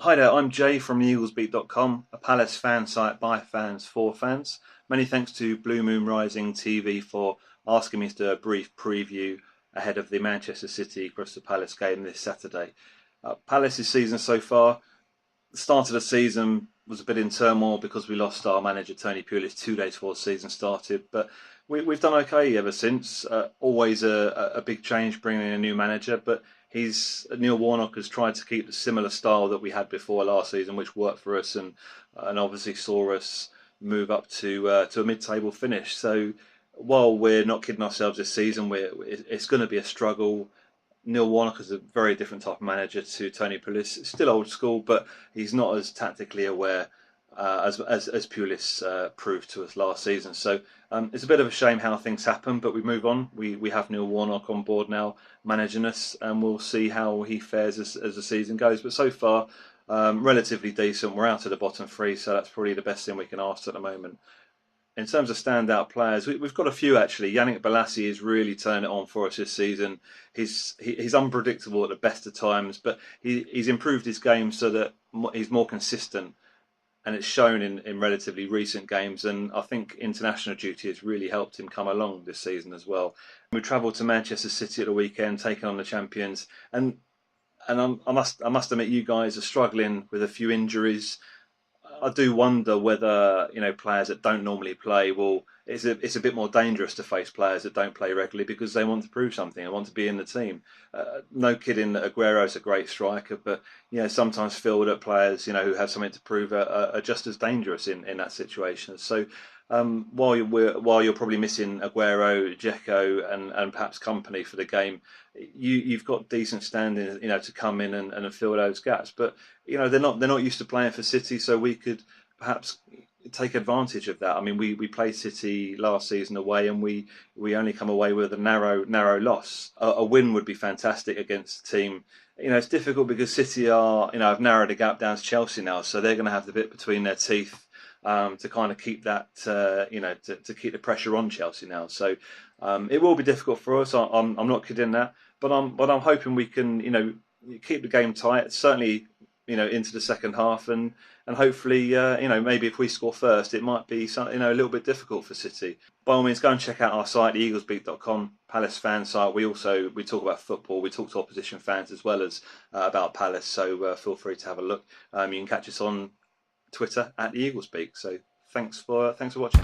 Hi there, I'm Jay from theeaglesbeat.com, a Palace fan site by fans for fans. Many thanks to BlueMoonRisingTV for asking me to do a brief preview ahead of the Manchester City Crystal Palace game this Saturday. Palace's season so far, the start of the season was a bit in turmoil because we lost our manager Tony Pulis 2 days before the season started, but we've done okay ever since. Always a big change bringing in a new manager, but Neil Warnock has tried to keep the similar style that we had before last season, which worked for us and obviously saw us move up to a mid-table finish. So while we're not kidding ourselves this season, it's going to be a struggle. Neil Warnock is a very different type of manager to Tony Pulis. Still old school, but he's not as tactically aware as Pulis proved to us last season. So it's a bit of a shame how things happen, but we move on. We have Neil Warnock on board now managing us, and we'll see how he fares as the season goes. But so far, relatively decent. We're out of the bottom three, so that's probably the best thing we can ask at the moment. In terms of standout players, we've got a few actually. Yannick Bolasie has really turned it on for us this season. He's unpredictable at the best of times, but he's improved his game so that he's more consistent, and it's shown in relatively recent games. And I think international duty has really helped him come along this season as well. We travelled to Manchester City at the weekend, taking on the champions, and I must admit, you guys are struggling with a few injuries. I do wonder whether players that don't normally play will. It's a bit more dangerous to face players that don't play regularly because they want to prove something. They want to be in the team. No kidding that Aguero's a great striker, but sometimes feel that players who have something to prove are just as dangerous in that situation. So while you're probably missing Aguero, Dzeko, and perhaps company for the game, you've got decent standing, to come in and fill those gaps. But they're not used to playing for City, so we could perhaps take advantage of that. I mean, we played City last season away, and we only come away with a narrow loss. A win would be fantastic against the team. It's difficult because City are have narrowed the gap down to Chelsea now, so they're going to have the bit between their teeth to kind of keep that to keep the pressure on Chelsea now. So it will be difficult for us. I'm not kidding that, but I'm hoping we can keep the game tight. Certainly into the second half, and hopefully maybe if we score first, it might be something a little bit difficult for City. By all means, go and check out our site, theeaglesbeat.com, Palace fan site. We talk about football. We talk to opposition fans as well as about Palace. So feel free to have a look. You can catch us on Twitter at the Eaglesbeak. So thanks for watching.